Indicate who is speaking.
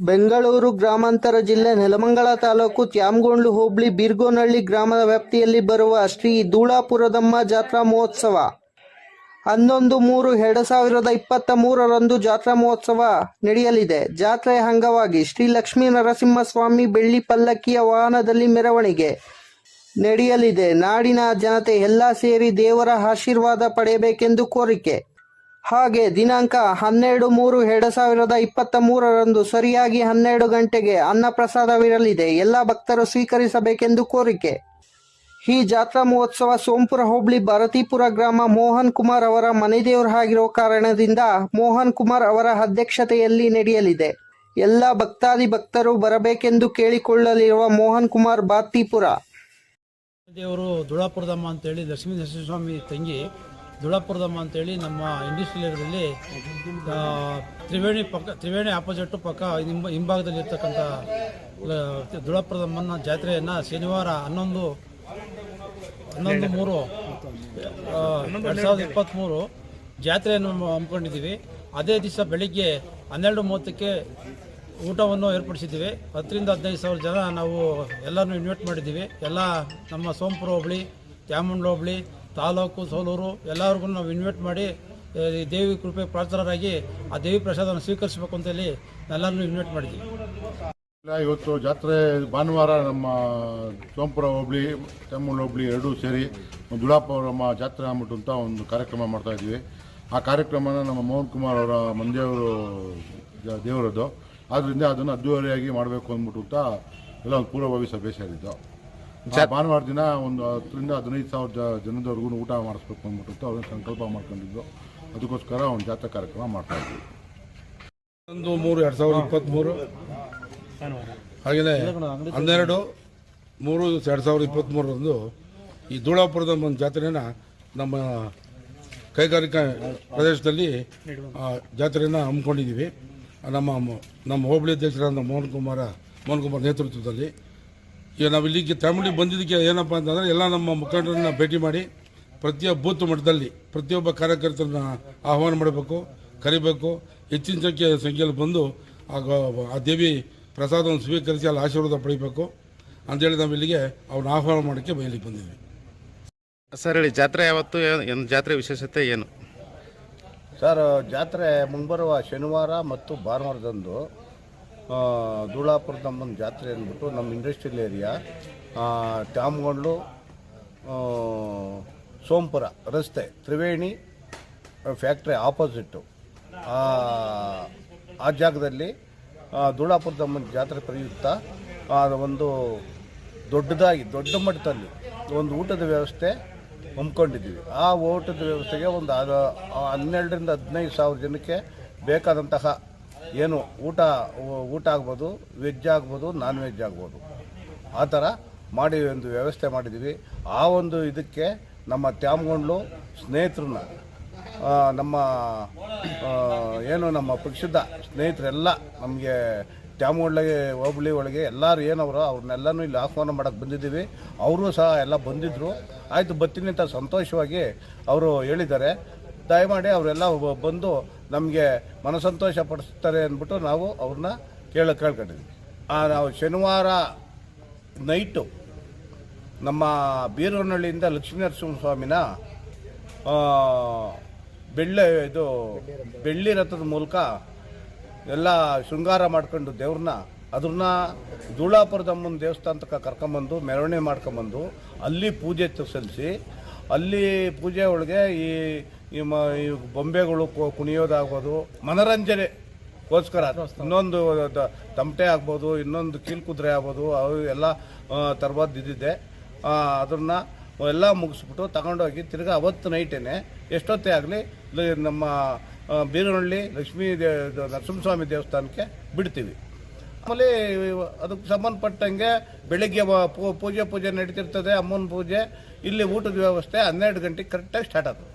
Speaker 1: ಬೆಂಗಳೂರು ಗ್ರಾಮಾಂತರ ಜಿಲ್ಲೆ ನೆಲಮಂಗಲ ತಾಲೂಕು ತ್ಯಾಮಗೊಂಡ್ಲು ಹೋಬಳಿ ಬೀರ್ಗೋನಹಳ್ಳಿ ಗ್ರಾಮದ ವ್ಯಾಪ್ತಿಯಲ್ಲಿ ಬರುವ ಶ್ರೀ ಧೂಳಾಪುರದಮ್ಮ ಜಾತ್ರಾ ಮಹೋತ್ಸವ 11-3-2023 ಜಾತ್ರಾ ಮಹೋತ್ಸವ ನಡೆಯಲಿದೆ. ಜಾತ್ರೆಯ ಅಂಗವಾಗಿ ಶ್ರೀ ಲಕ್ಷ್ಮೀ ನರಸಿಂಹಸ್ವಾಮಿ ಬೆಳ್ಳಿ ಪಲ್ಲಕ್ಕಿಯ ವಾಹನದಲ್ಲಿ ಮೆರವಣಿಗೆ ನಡೆಯಲಿದೆ. ನಾಡಿನ ಜನತೆ ಎಲ್ಲ ಸೇರಿ ದೇವರ ಆಶೀರ್ವಾದ ಪಡೆಯಬೇಕೆಂದು ಕೋರಿಕೆ. ಹಾಗೆ ದಿನಾಂಕ 12-3-2023 ಸರಿಯಾಗಿ 12 ಗಂಟೆಗೆ ಅನ್ನಪ್ರಸಾದವಿರಲಿದೆ. ಎಲ್ಲ ಭಕ್ತರು ಸ್ವೀಕರಿಸಬೇಕೆಂದು ಕೋರಿಕೆ. ಈ ಜಾತ್ರಾ ಮಹೋತ್ಸವ ಸೋಂಪುರ ಹೋಬಳಿ ಭಾರತೀಪುರ ಗ್ರಾಮ ಮೋಹನ್ ಕುಮಾರ್ ಅವರ ಮನೆದೇವರಾಗಿರೋ ಕಾರಣದಿಂದ ಮೋಹನ್ ಕುಮಾರ್ ಅವರ ಅಧ್ಯಕ್ಷತೆಯಲ್ಲಿ ನಡೆಯಲಿದೆ. ಎಲ್ಲ ಭಕ್ತಾದಿ ಭಕ್ತರು ಬರಬೇಕೆಂದು ಕೇಳಿಕೊಳ್ಳಲಿರುವ ಮೋಹನ್ ಕುಮಾರ್ ಭಾರತೀಪುರ
Speaker 2: ದೇವರು ಧೂಳಾಪುರದಮ್ಮ ಅಂತೇಳಿ ಲಕ್ಷ್ಮೀ ನರಸಿಂಹಸ್ವಾಮಿ ತಂಗಿ ಧೂಳಾಪುರದಮ್ಮ ಅಂತೇಳಿ ನಮ್ಮ ಇಂಡಸ್ಟ್ರಿಯಲ್ ಏರಿಯಾದಲ್ಲಿ ತ್ರಿವೇಣಿ ಆಪೋಸಿಟ್ ಪಕ್ಕ ಹಿಂಭಾಗದಲ್ಲಿ ಇರ್ತಕ್ಕಂಥ ಧೂಳಾಪುರದಮ್ಮನ ಜಾತ್ರೆಯನ್ನು ಶನಿವಾರ 11-3-2023 ಜಾತ್ರೆಯನ್ನು ಹಮ್ಮಿಕೊಂಡಿದ್ದೀವಿ. ಅದೇ ದಿವಸ ಬೆಳಿಗ್ಗೆ 12:30ಕ್ಕೆ ಊಟವನ್ನು ಏರ್ಪಡಿಸಿದ್ದೀವಿ. 10,000-15,000 ಜನ ನಾವು ಎಲ್ಲರನ್ನೂ ಇನ್ವೈಟ್ ಮಾಡಿದ್ದೀವಿ. ಎಲ್ಲ ನಮ್ಮ ಸೋಂಪುರ ಹೋಬಳಿ, ತ್ಯಾಮಗೊಂಡ್ಲು ಹೋಬಳಿ, ತಾಲೂಕು, ಸೋಲೂರು ಎಲ್ಲರಿಗೂ ನಾವು ಇನ್ವೈಟ್ ಮಾಡಿ ದೇವಿ ಕೃಪೆ ಪ್ರಾರ್ಥನರಾಗಿ ಆ ದೇವಿ ಪ್ರಸಾದವನ್ನು ಸ್ವೀಕರಿಸಬೇಕು ಅಂತೇಳಿ ಎಲ್ಲರನ್ನೂ ಇನ್ವೈಟ್ ಮಾಡಿದ್ದೀವಿ.
Speaker 3: ಇವತ್ತು ಜಾತ್ರೆ ಭಾನುವಾರ ನಮ್ಮ ಸೋಂಪುರ ಹೋಬಳಿ, ತ್ಯಾಮಗೊಂಡ್ಲು ಹೋಬಳಿ ಎರಡೂ ಸೇರಿ ಧೂಳಾಪುರಮ್ಮ ಜಾತ್ರೆ ಅಂದ್ಬಿಟ್ಟು ಅಂತ ಒಂದು ಕಾರ್ಯಕ್ರಮ ಮಾಡ್ತಾಯಿದ್ದೀವಿ. ಆ ಕಾರ್ಯಕ್ರಮನ ನಮ್ಮ ಮೋಹನ್ ಕುಮಾರ್ ಅವರ ಮಂದೇವರು ದೇವರದ್ದು. ಆದ್ದರಿಂದ ಅದನ್ನು ಅದ್ದೂರಿಯಾಗಿ ಮಾಡಬೇಕು ಅಂದ್ಬಿಟ್ಟು ಅಂತ ಎಲ್ಲ ಒಂದು ಪೂರ್ವಭಾವಿ ಸಭೆ ಸೇರಿದ್ದು. ಭಾನುವಾರ ದಿನ ಒಂದು 10,000-15,000 ಜನದವರೆಗೂ ಊಟ ಮಾಡಿಸ್ಬೇಕು ಅಂದ್ಬಿಟ್ಟು ಅವ್ರನ್ನ ಸಂಕಲ್ಪ ಮಾಡ್ಕೊಂಡಿದ್ದು. ಅದಕ್ಕೋಸ್ಕರ ಒಂದು ಜಾತ್ರಾ ಕಾರ್ಯಕ್ರಮ ಮಾಡ್ತಾಯಿದ್ವಿ.
Speaker 4: 11-3-2023 ಹಾಗೆಯೇ 12-3-2023 ಈ ಧೂಳಾಪುರದ ಒಂದು ಜಾತ್ರೆನ ನಮ್ಮ ಕೈಗಾರಿಕಾ ಪ್ರದೇಶದಲ್ಲಿ ಜಾತ್ರೆಯನ್ನು ಹಮ್ಮಿಕೊಂಡಿದ್ದೀವಿ. ನಮ್ಮ ಹೋಬಳಿ ಅಧ್ಯಕ್ಷರಾದ ಮೋಹನ್ ಕುಮಾರ್ ನೇತೃತ್ವದಲ್ಲಿ ಈಗ ನಾವು ಇಲ್ಲಿಗೆ ತ್ಯಾಮಗೊಂಡ್ಲಿಗೆ ಬಂದಿದ್ದಕ್ಕೆ ಏನಪ್ಪ ಅಂತಂದರೆ ಎಲ್ಲ ನಮ್ಮ ಮುಖಂಡರನ್ನ ಭೇಟಿ ಮಾಡಿ ಪ್ರತಿಯೊಬ್ಬ ಬೂತ್ ಮಟ್ಟದಲ್ಲಿ ಪ್ರತಿಯೊಬ್ಬ ಕಾರ್ಯಕರ್ತರನ್ನ ಆಹ್ವಾನ ಮಾಡಬೇಕು, ಕರಿಬೇಕು. ಹೆಚ್ಚಿನ ಸಂಖ್ಯೆಯಲ್ಲಿ ಬಂದು ಆ ದೇವಿ ಪ್ರಸಾದವನ್ನು ಸ್ವೀಕರಿಸಿ ಅಲ್ಲಿ ಆಶೀರ್ವಾದ ಪಡಿಬೇಕು ಅಂತೇಳಿ ನಾವು ಇಲ್ಲಿಗೆ ಅವ್ರನ್ನ ಆಹ್ವಾನ ಮಾಡೋಕ್ಕೆ ಇಲ್ಲಿಗೆ ಬಂದಿದ್ವಿ.
Speaker 5: ಸರ್ ಹೇಳಿ, ಜಾತ್ರೆ ಯಾವತ್ತು, ಜಾತ್ರೆ ವಿಶೇಷತೆ ಏನು?
Speaker 6: ಸರ್, ಜಾತ್ರೆ ಮುಂಬರುವ ಶನಿವಾರ ಮತ್ತು ಭಾನುವಾರದಂದು ಧೂಳಾಪುರದಮ್ಮನ ಜಾತ್ರೆ ಅಂದ್ಬಿಟ್ಟು ನಮ್ಮ ಇಂಡಸ್ಟ್ರಿಯಲ್ ಏರಿಯಾ ತ್ಯಾಮಗೊಂಡ್ಲು ಸೋಂಪುರ ರಸ್ತೆ ತ್ರಿವೇಣಿ ಫ್ಯಾಕ್ಟ್ರಿ ಆಪೋಸಿಟ್ಟು ಆ ಜಾಗದಲ್ಲಿ ಧೂಳಾಪುರದಮ್ಮನ ಜಾತ್ರೆ ಪ್ರಯುಕ್ತ ಒಂದು ದೊಡ್ಡ ಮಟ್ಟದಲ್ಲಿ ಒಂದು ಊಟದ ವ್ಯವಸ್ಥೆ ಹಮ್ಮಿಕೊಂಡಿದ್ದೀವಿ. ಆ ಊಟದ ವ್ಯವಸ್ಥೆಗೆ ಒಂದು 12,000-15,000 ಜನಕ್ಕೆ ಬೇಕಾದಂತಹ ಏನು ಊಟ ಆಗ್ಬೋದು, ವೆಜ್ ಆಗ್ಬೋದು, ನಾನ್ ವೆಜ್ ಆಗ್ಬೋದು, ಆ ಥರ ಮಾಡಿ ಒಂದು ವ್ಯವಸ್ಥೆ ಮಾಡಿದ್ದೀವಿ. ಆ ಒಂದು ಇದಕ್ಕೆ ನಮ್ಮ ತ್ಯಾಮಗೊಂಡ್ಲು ಸ್ನೇಹಿತರನ್ನ ನಮ್ಮ ಪಕ್ಷದ ಸ್ನೇಹಿತರೆಲ್ಲ ನಮಗೆ ತ್ಯಾಮಗೊಂಡ್ಲಿಗೆ ಹೋಬಳಿ ಒಳಗೆ ಎಲ್ಲರೂ ಏನವರು ಅವ್ರನ್ನೆಲ್ಲನೂ ಇಲ್ಲಿ ಆಹ್ವಾನ ಮಾಡೋಕ್ಕೆ ಬಂದಿದ್ದೀವಿ. ಅವರು ಸಹ ಎಲ್ಲ ಬಂದಿದ್ದರು. ಆಯಿತು ಬರ್ತೀನಿ ಅಂತ ಸಂತೋಷವಾಗಿ ಅವರು ಹೇಳಿದ್ದಾರೆ. ದಯಮಾಡಿ ಅವರೆಲ್ಲ ಬಂದು ನಮಗೆ ಮನಸಂತೋಷ ಪಡಿಸ್ತಾರೆ ಅಂದ್ಬಿಟ್ಟು ನಾವು ಅವ್ರನ್ನ ಕೇಳ್ಕೊಂಡಿದ್ವಿ. ನಾವು ಶನಿವಾರ ನೈಟು ನಮ್ಮ ಬೀರ್ಗೋನಹಳ್ಳಿಯಿಂದ ಲಕ್ಷ್ಮೀ ನರಸಿಂಹಸ್ವಾಮಿನ ಬೆಳ್ಳಿ ರಥದ ಮೂಲಕ ಎಲ್ಲ ಶೃಂಗಾರ ಮಾಡ್ಕೊಂಡು ದೇವ್ರನ್ನ ಅದನ್ನ ಧೂಳಾಪುರದಮ್ಮನ ದೇವಸ್ಥಾನಕ್ಕೆ ಕರ್ಕೊಂಬಂದು ಮೆರವಣಿಗೆ ಮಾಡ್ಕೊಂಬಂದು ಅಲ್ಲಿ ಪೂಜೆ ಸಲ್ಲಿಸಿ, ಅಲ್ಲಿ ಪೂಜೆ ಒಳಗೆ ಈ ಬೊಂಬೆಗಳು ಕುಣಿಯೋದಾಗ್ಬೋದು, ಮನೋರಂಜನೆಗೋಸ್ಕರ ಇನ್ನೊಂದು ತಮಟೆ ಆಗ್ಬೋದು, ಇನ್ನೊಂದು ಕೀಲ್ಕುದ್ರೆ ಆಗ್ಬೋದು, ಅವು ಎಲ್ಲ ಥರದ್ದು ಇದ್ದಿದೆ. ಅದನ್ನು ಎಲ್ಲ ಮುಗಿಸ್ಬಿಟ್ಟು ತಗೊಂಡೋಗಿ ತಿರ್ಗಿ ಅವತ್ತು ನೈಟೇನೆ ಎಷ್ಟೊತ್ತೇ ಆಗಲಿ ನಮ್ಮ ಬೀರ್ಗೋನಹಳ್ಳಿ ಲಕ್ಷ್ಮೀ ನರಸಿಂಹಸ್ವಾಮಿ ದೇವಸ್ಥಾನಕ್ಕೆ ಬಿಡ್ತೀವಿ. ಆಮೇಲೆ ಅದಕ್ಕೆ ಸಂಬಂಧಪಟ್ಟಂಗೆ ಬೆಳಿಗ್ಗೆ ಪೂಜೆ ನಡೀತಿರ್ತದೆ, ಅಮ್ಮನ ಪೂಜೆ. ಇಲ್ಲಿ ಊಟದ ವ್ಯವಸ್ಥೆ 12 ಗಂಟೆಗೆ ಕರೆಕ್ಟಾಗಿ ಸ್ಟಾರ್ಟ್ ಆಗ್ತದೆ.